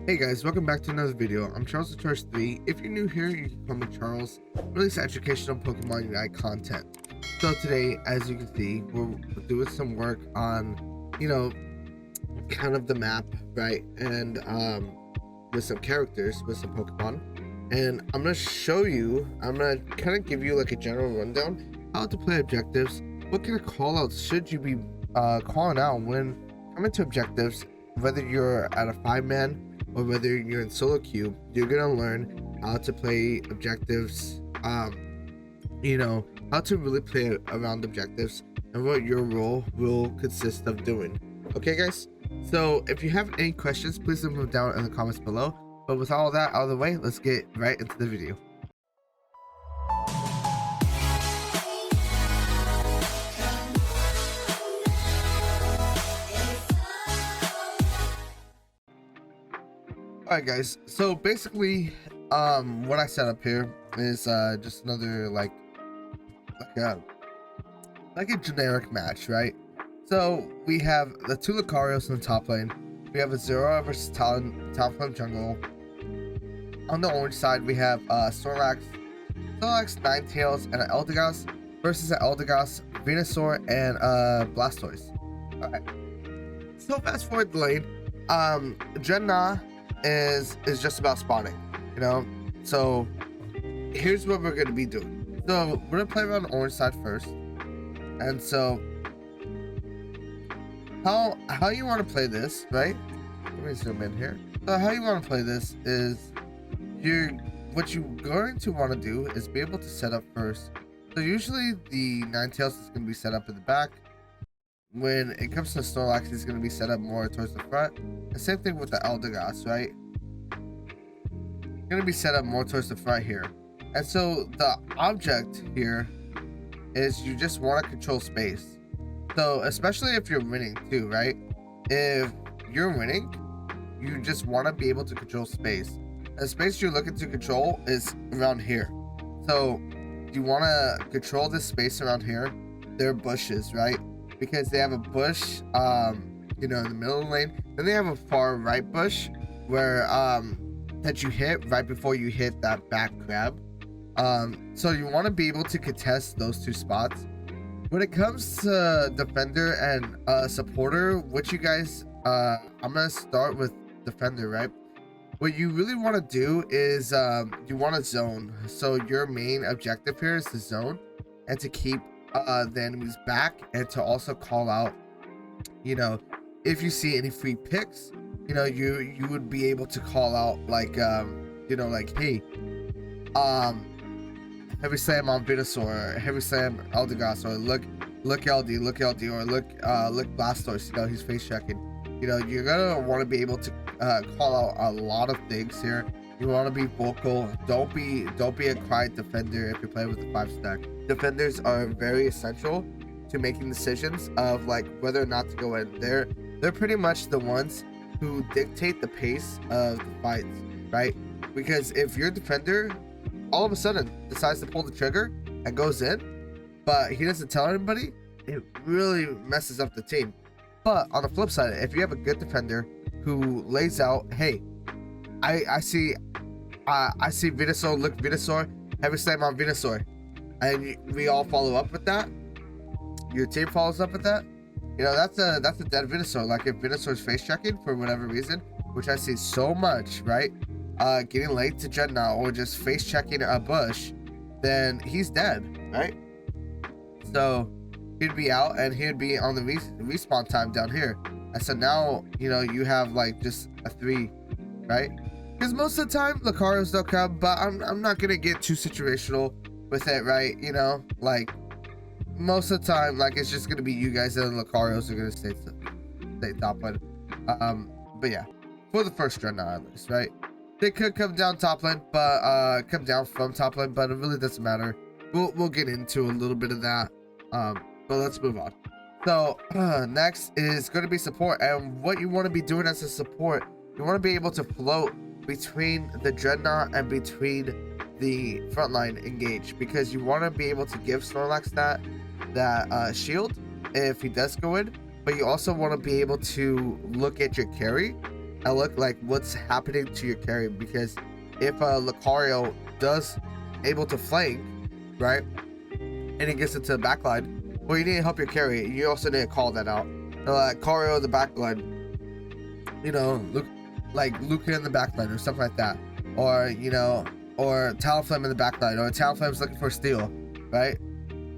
Hey guys, welcome back to another video. I'm Charles the Charge 3. If you're new here, you can call me Charles. Release educational Pokemon Unite content. So today, as you can see, we're doing some work on, kind of the map, right? And with some characters, with some Pokemon. And I'm gonna kind of give you like a general rundown how to play objectives. What kind of callouts should you be calling out when coming to objectives, whether you're at a 5-man or whether you're in solo queue. You're gonna learn how to play objectives, how to really play around objectives and what your role will consist of doing. Okay guys, so if you have any questions, please leave them down in the comments below. But with all that out of the way, let's get right into the video. Alright guys, so basically what I set up here is just another like a generic match, right? So we have the two Lucarios in the top lane, we have a Zero versus Talonflame jungle. On the orange side we have Snorlax, Ninetales, and an Eldegoss versus an Eldegoss, Venusaur, and Blastoise. Alright, so fast forward the lane, Drednaw is just about spawning, so here's what we're going to be doing. So we're going to play around the orange side first, and so how you want to play this, right? Let me zoom in here. So how you want to play this is what you're going to want to do is be able to set up first. So usually the Ninetales is going to be set up in the back. When it comes to Snorlax, he's going to be set up more towards the front. The same thing with the Eldegoss, right? Going to be set up more towards the front here. And so the object here is you just want to control space. So especially if you're winning too, right? If you're winning, you just want to be able to control space. The space you're looking to control is around here. So you want to control this space around here. They're bushes, right? Because they have a bush in the middle of the lane, then they have a far right bush where that you hit right before you hit that back grab. So you want to be able to contest those two spots. When it comes to defender and supporter, what you guys I'm gonna start with defender, right? What you really want to do is you want to zone. So your main objective here is to zone and to keep the enemies back, and to also call out, if you see any free picks, you would be able to call out like hey, heavy slam on Venusaur, heavy slam Eldegoss, or look LD, or look Blastoise, he's face checking. You're gonna want to be able to call out a lot of things here. You want to be vocal. Don't be a quiet defender if you're playing with the 5-stack. Defenders are very essential to making decisions of like whether or not to go in. They're pretty much the ones who dictate the pace of the fights, right? Because if your defender all of a sudden decides to pull the trigger and goes in, but he doesn't tell anybody, it really messes up the team. But on the flip side, if you have a good defender who lays out, hey, I see Venusaur, look Venusaur, heavy slam on Venusaur, and we all follow up with that. Your team follows up with that. That's a dead Venusaur. Like if Venusaur's face checking for whatever reason, which I see so much, right? Getting late to Drednaw or just face checking a bush, then he's dead, right? So he'd be out and he'd be on the respawn time down here. And so now you have like just a 3, right? Because most of the time Lucarios don't come, but I'm not gonna get too situational with it, right? Like most of the time, like it's just gonna be you guys and the Lucarios are gonna stay top lane. But yeah, for the first Drednaw at least, right? They could come down top lane, but come down from top lane, but it really doesn't matter. We'll get into a little bit of that. But let's move on. So next is going to be support, and what you want to be doing as a support, you want to be able to float between the Drednaw and between the frontline engage, because you want to be able to give Snorlax that shield if he does go in, but you also want to be able to look at your carry and look like what's happening to your carry, because if Lucario does able to flank, right, and it gets into the backline, well, you need to help your carry. You also need to call that out. Lucario in the backline, you know, look like Luca in the backline or something like that, or you know, or Talonflame in the backline, or Talonflame's looking for steal, right?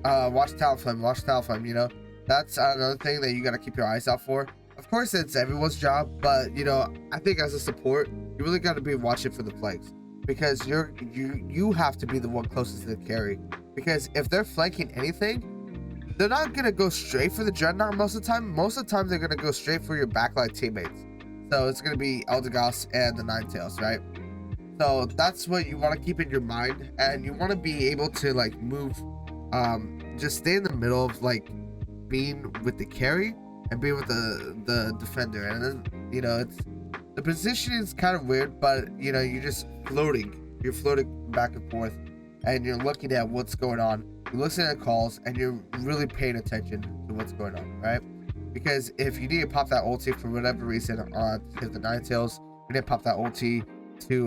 Watch Talonflame, you know. That's another thing that you got to keep your eyes out for. Of course, it's everyone's job, but you know, I think as a support, you really got to be watching for the flanks, because you have to be the one closest to the carry. Because if they're flanking anything, they're not gonna go straight for the Drednaw most of the time. Most of the time, they're gonna go straight for your backline teammates. So it's gonna be Eldegoss and the Ninetales, right? So that's what you want to keep in your mind, and you want to be able to like move, just stay in the middle of like being with the carry and being with the defender. And then, you know, it's the position is kind of weird, but you know, you're just floating. You're floating back and forth, and you're looking at what's going on. You're listening to calls, and you're really paying attention to what's going on, right? Because if you need to pop that ulti for whatever reason to hit the Ninetales, you need to pop that ulti to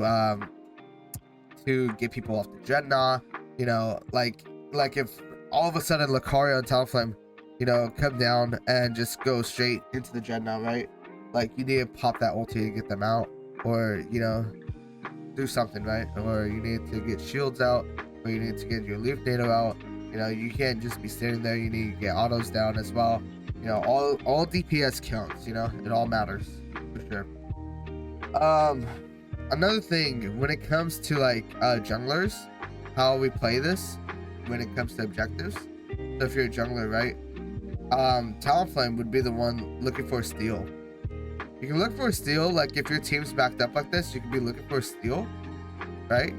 get people off the Drednaw. You know, like if all of a sudden Lucario and Talonflame, you know, come down and just go straight into the Drednaw, right? Like you need to pop that ulti to get them out, or you know, do something, right? Or you need to get shields out, or you need to get your Leaf Nado out. You know, you can't just be standing there. You need to get autos down as well. You know, all DPS counts. You know, it all matters for sure. Another thing when it comes to like junglers, how we play this when it comes to objectives. So if you're a jungler, right, Talonflame would be the one looking for a steal. You can look for a steal, like if your team's backed up like this, you can be looking for a steal, right?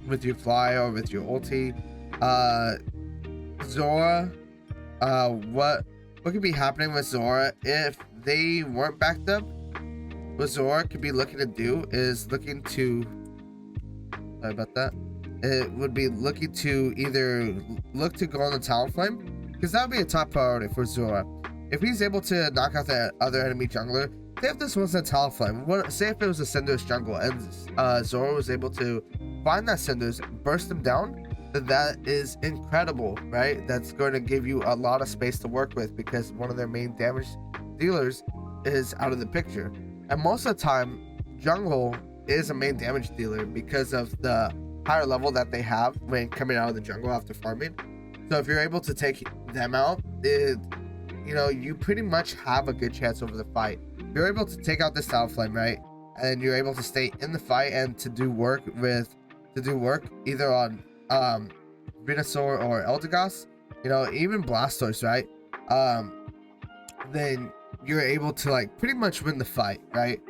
With your fly or with your ulti. Zora, what could be happening with Zora if they weren't backed up? What Zora could be looking to do is looking to, sorry about that, it would be looking to either look to go on the Talonflame, because that would be a top priority for Zora. If he's able to knock out the other enemy jungler, say if this wasn't a Talonflame, say if it was a Cinderace jungle and Zora was able to find that Cinderace, burst him down, then that is incredible, right? That's going to give you a lot of space to work with, because one of their main damage dealers is out of the picture. And most of the time, jungle is a main damage dealer because of the higher level that they have when coming out of the jungle after farming. So if you're able to take them out, you know, you pretty much have a good chance over the fight. You're able to take out this Talonflame, right? And you're able to stay in the fight and to do work either on Venusaur or Eldegoss, you know, even Blastoise, right? Then you're able to like pretty much win the fight, right?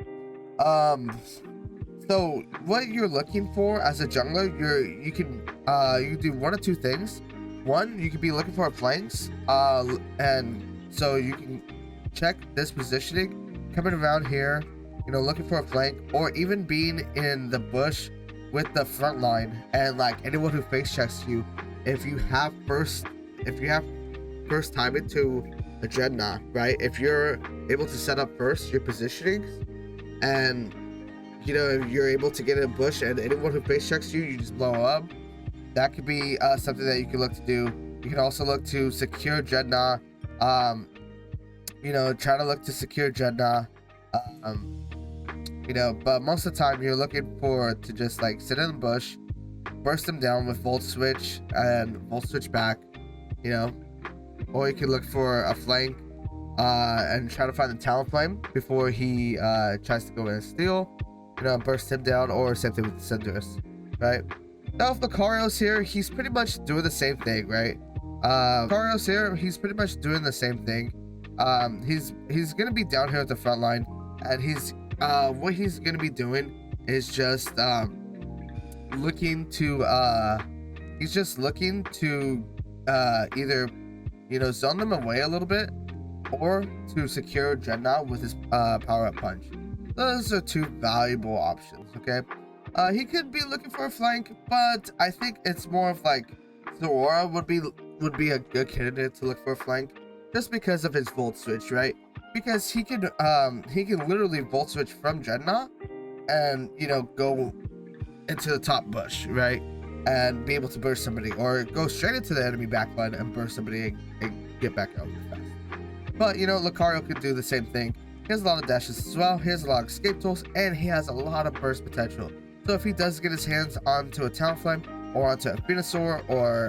So what you're looking for as a jungler, you can do one of two things. One, you could be looking for flanks, and so you can check this positioning, coming around here, you know, looking for a flank, or even being in the bush with the front line, and like anyone who face checks you, if you have first time into a Drednaw, right? If you're able to set up first your positioning, and you know, if you're able to get in a bush and anyone who face checks you, you just blow up. That could be something that you can look to do. You can also look to secure Drednaw. You know, try to look to secure Drednaw. You know, but most of the time you're looking to just like sit in the bush, burst them down with Volt Switch and Volt Switch back, you know, or you can look for a flank and try to find the Talonflame before he tries to go in and steal, you know, burst him down, or same thing with the Cinderace, right? Now if Lucario's here, he's pretty much doing the same thing, right? Lucario's here, he's pretty much doing the same thing. He's gonna be down here at the front line, and what he's gonna be doing is just looking to either, you know, zone them away a little bit, or to secure Drednaw with his power up punch. Those are two valuable options. Okay, he could be looking for a flank, but I think it's more of like Zora would be a good candidate to look for a flank, just because of his Volt Switch, right? because he can literally volt switch from Drednaw and go into the top bush, right, and be able to burst somebody, or go straight into the enemy backline and burst somebody and get back out really fast. But Lucario could do the same thing. He has a lot of dashes as well. He has a lot of escape tools, and he has a lot of burst potential. So if he does get his hands onto a Talonflame or onto a Venusaur or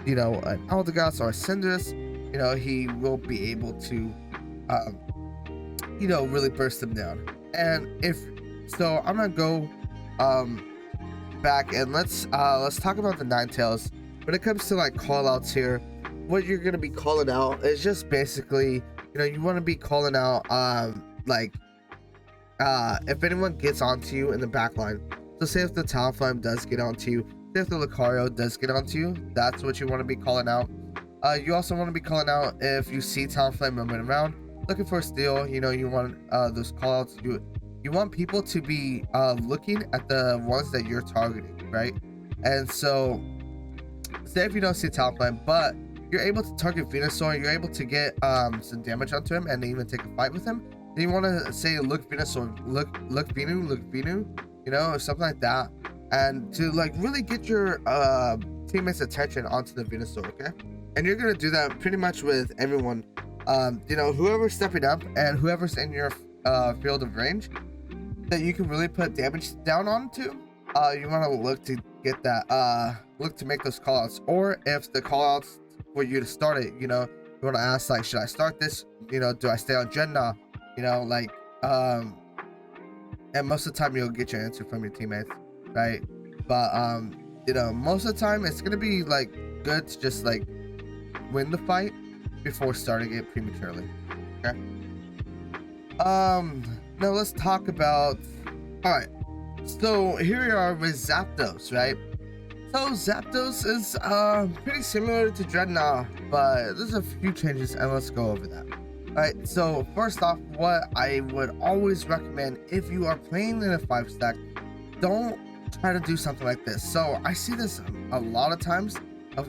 an Eldegoss or a Cinderace, he will be able to really burst them down. And I'm gonna go back and let's talk about the Ninetales. When it comes to like callouts here, what you're gonna be calling out is just basically, you want to be calling out if anyone gets onto you in the back line. So say if the Talonflame does get onto you, say if the Lucario does get onto you, that's what you want to be calling out. You also want to be calling out if you see Talonflame moving around looking for a steal. You want those callouts. You want people to be looking at the ones that you're targeting, right? And so say if you don't see Talonflame, but you're able to target Venusaur, you're able to get some damage onto him and even take a fight with him, then you want to say look Venusaur, look Venu, or something like that, and to like really get your teammates attention onto the Venusaur, okay? And you're gonna do that pretty much with everyone, whoever's stepping up and whoever's in your field of range that you can really put damage down onto. You want to look to get that look to make those callouts. Or if the callouts for you to start it, you want to ask like, should I start this, do I stay on Drednaw, and most of the time you'll get your answer from your teammates, right? But most of the time it's gonna be like good to just like win the fight before starting it prematurely, okay? Now let's talk about, all right, so here we are with Zapdos, right? So Zapdos is pretty similar to Drednaw, but there's a few changes, and let's go over that. All right, so first off, what I would always recommend if you are playing in a 5-stack, don't try to do something like this. So I see this a lot of times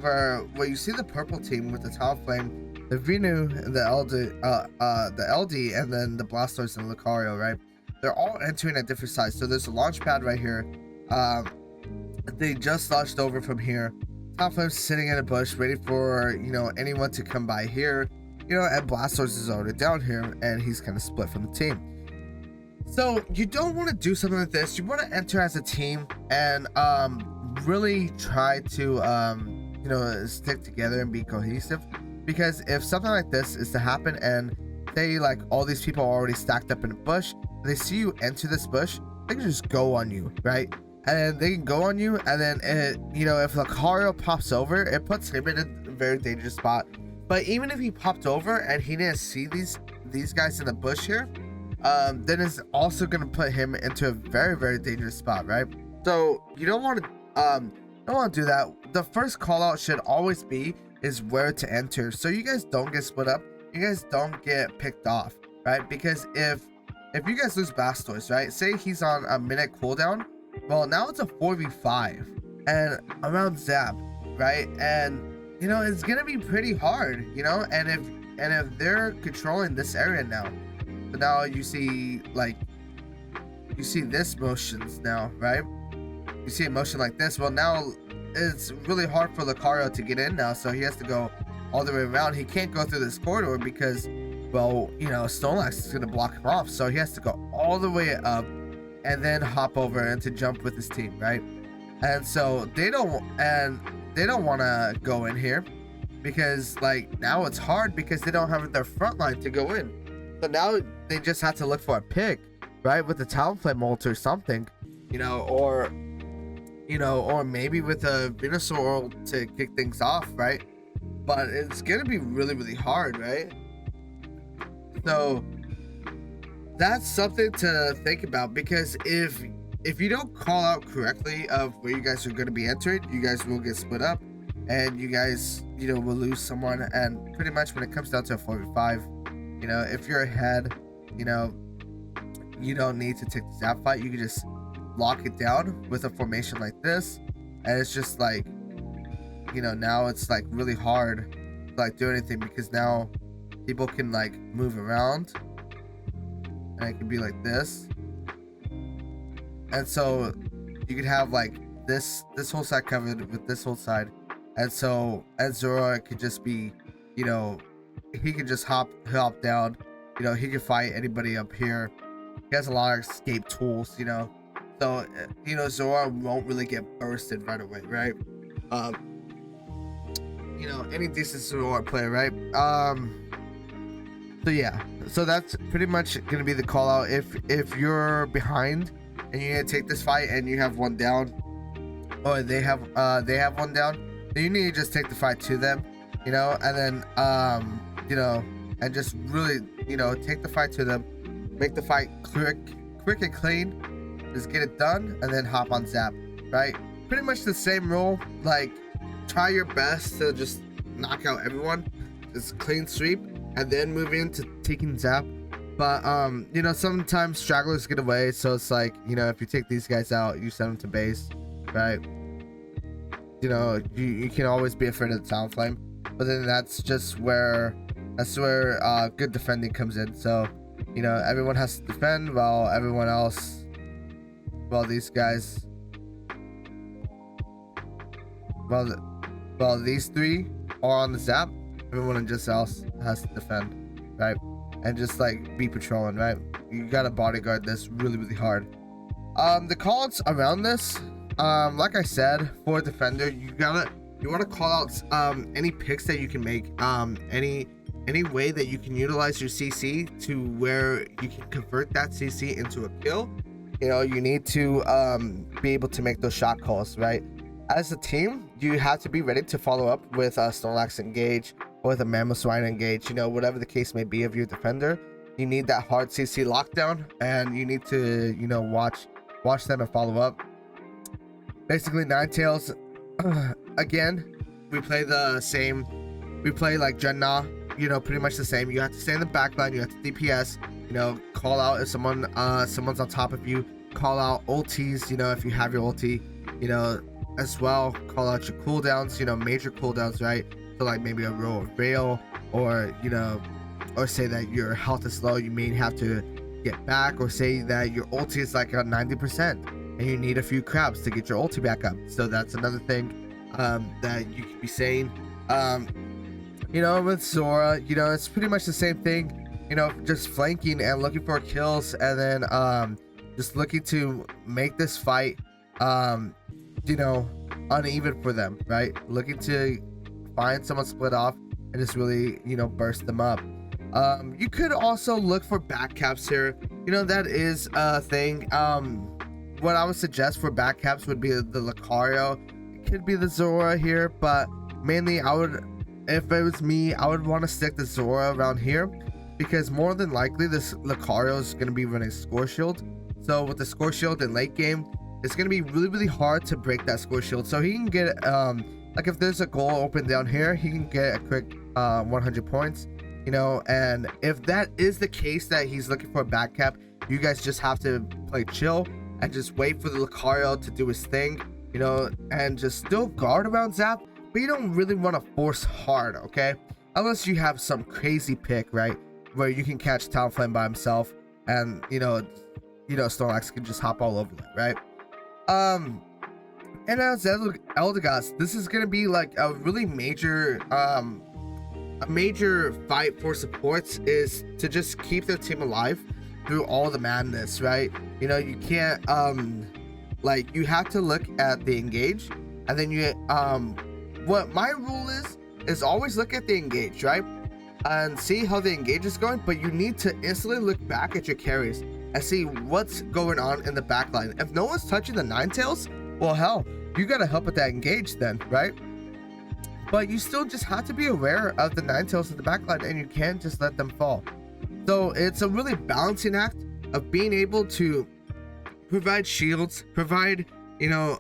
where you see the purple team with the Talonflame, the Venu, the LD, and then the Blastoise and Lucario, right? They're all entering at different sides. So there's a launch pad right here. They just launched over from here. Talonflame's sitting in a bush waiting for anyone to come by here, and Blastoise is already down here, and he's kind of split from the team. So you don't want to do something like this. You want to enter as a team and really try to stick together and be cohesive, because if something like this is to happen and say like all these people are already stacked up in a bush, they see you enter this bush, they can just go on you, right? And they can go on you, and then if Lucario pops over, it puts him in a very dangerous spot. But even if he popped over and he didn't see these guys in the bush here, then it's also going to put him into a very, very dangerous spot, right? So you don't want to do that. The first call out should always be is where to enter, so you guys don't get split up, you guys don't get picked off, right? Because if you guys lose Blastoise, right, say he's on a minute cooldown, well, now it's a 4v5 and around Zap, right? And it's gonna be pretty hard, and if they're controlling this area now, so now you see this motions now, right? You see a motion like this. Well, now it's really hard for Lucario to get in now, so he has to go all the way around. He can't go through this corridor because, well, Snorlax is gonna block him off, so he has to go all the way up and then hop over and to jump with his team, right? And so they don't want to go in here because like now it's hard because they don't have their front line to go in. So now they just have to look for a pick, right, with the Talonflame ult or something, or maybe with a Venusaur to kick things off, right? But it's gonna be really, really hard, right? So that's something to think about, because if you don't call out correctly of where you guys are going to be entering, you guys will get split up, and you guys will lose someone. And pretty much when it comes down to a 4v5, if you're ahead, you don't need to take the Zap fight. You can just lock it down with a formation like this, and it's just like now it's like really hard to like do anything, because now people can like move around, and it can be like this. And so you could have like this whole side covered with this whole side, and so Zora could just be, you know, he could just hop down, you know, he could fight anybody up here. He has a lot of escape tools, you know, so you know, Zora won't really get bursted right away, right? You know, any decent Zora player, right? So yeah, so that's pretty much gonna be the call out. If you're behind and you need to take this fight and you have one down, or they have one down, then you need to just take the fight to them, you know, and then you know, and just really, you know, take the fight to them, make the fight quick and clean, just get it done, and then hop on Zap, right? Pretty much the same rule. Like, try your best to just knock out everyone, just clean sweep, and then move into taking Zap. But you know, sometimes stragglers get away, so it's like, you know, if you take these guys out, you send them to base, right? You know, you can always be afraid of the Talon Flame, but then that's where good defending comes in. So, you know, everyone has to defend while everyone else, while these guys, while these three are on the Zap, everyone just else has to defend, right? And just like be patrolling, right? You gotta bodyguard this really hard. The callouts around this, like I said, for a defender, you want to call out any picks that you can make, any way that you can utilize your CC to where you can convert that CC into a kill. You know, you need to be able to make those shot calls, right? As a team, you have to be ready to follow up with a Snorlax engage or with a Mammoth Swine engage, you know, whatever the case may be of your defender. You need that hard CC lockdown, and you need to, you know, watch them and follow up. Basically, Ninetales, again, we play the same. We play like Drednaw, you know, pretty much the same. You have to stay in the back line, you have to DPS, you know, call out if someone's on top of you, call out ultis, you know, if you have your ulti, you know, as well, call out your cooldowns, you know, major cooldowns, right? So like maybe a row of rail, or, you know, or say that your health is low, you may have to get back, or say that your ulti is like at 90% and you need a few crabs to get your ulti back up. So that's another thing that you could be saying. You know, with Zora, you know, it's pretty much the same thing, you know, just flanking and looking for kills, and then just looking to make this fight you know, uneven for them, right? Looking to find someone split off and just really, you know, burst them up. You could also look for backcaps here, you know, that is a thing. What I would suggest for backcaps would be the Lucario. It could be the Zora here, but mainly I would, if it was me, I would want to stick the Zora around here, because more than likely this Lucario is going to be running Score Shield. So with the Score Shield in late game, it's going to be really hard to break that Score Shield. So he can get like if there's a goal open down here, he can get a quick 100 points, you know. And if that is the case that he's looking for a backcap, you guys just have to play chill and just wait for the Lucario to do his thing, you know, and just still guard around Zap, but you don't really want to force hard, okay? Unless you have some crazy pick, right, where you can catch Talonflame by himself, and you know Snorlax can just hop all over that, right? And as Eldegoss, this is gonna be like a really major fight for supports, is to just keep their team alive through all the madness, right? You know, you can't like, you have to look at the engage, and then you what my rule is always look at the engage, right, and see how the engage is going, but you need to instantly look back at your carries and see what's going on in the back line. If no one's touching the Ninetales, well, hell, you gotta help with that engage then, right? But you still just have to be aware of the Ninetales in the back line, and you can't just let them fall. So it's a really balancing act of being able to provide shields, provide, you know,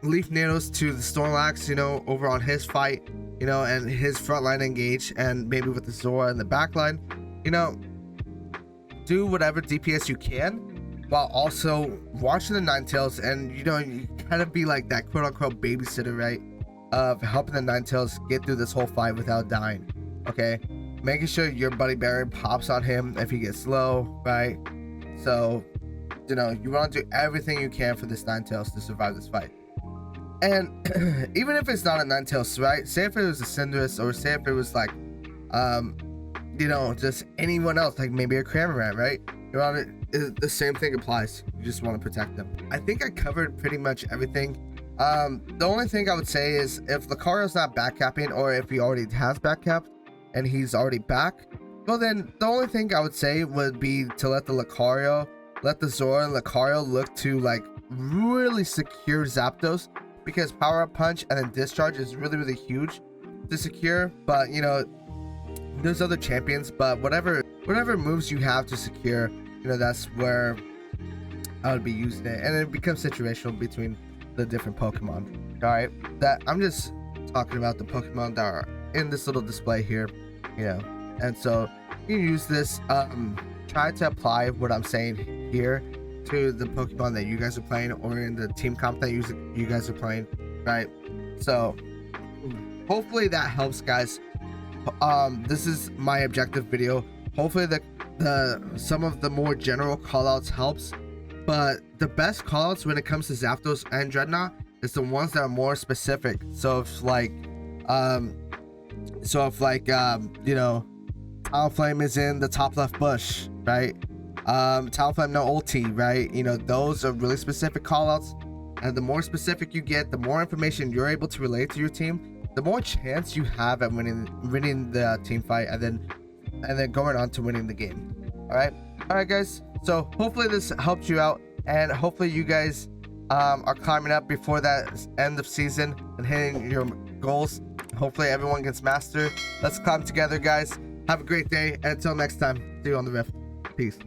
Leaf Nados to the Snorlax, you know, over on his fight, you know, and his frontline engage, and maybe with the Zora in the back line, you know, do whatever DPS you can, while also watching the Ninetales, and you know, you kind of be like that quote-unquote babysitter, right, of helping the Ninetales get through this whole fight without dying, okay? making sure your Buddy Berry pops on him if he gets low, right? So, you know, you want to do everything you can for this Ninetales to survive this fight. And even if it's not a Ninetales, right? Say if it was a Cinderace, or say if it was like, you know, just anyone else, like maybe a Cramorant, right? You want it, the same thing applies. You just want to protect them. I think I covered pretty much everything. The only thing I would say is if Lucario's not backcapping, or if he already has backcapped and he's already back, well then the only thing I would say would be to let the Lucario, let the Zora and Lucario look to like really secure Zapdos, because power up punch and then discharge is really huge to secure. But you know, there's other champions, but whatever moves you have to secure, you know, that's where I would be using it, and it becomes situational between the different Pokemon. All right, that I'm just talking about the Pokemon that are in this little display here, you know. And so you use this, try to apply what I'm saying here to the Pokemon that you guys are playing, or in the team comp that you guys are playing, right? So hopefully that helps, guys. This is my objective video. Hopefully the some of the more general callouts helps, but the best callouts when it comes to Zapdos and Drednaw is the ones that are more specific. So if like you know, Talonflame is in the top left bush, right? Talonflame no ulti, right? You know, those are really specific callouts, and the more specific you get, the more information you're able to relate to your team, the more chance you have at winning the team fight, and then going on to winning the game. All right guys, so hopefully this helped you out, and hopefully you guys are climbing up before that end of season and hitting your goals. Hopefully everyone gets master. Let's climb together, guys. Have a great day, and until next time, see you on the Rift. Peace.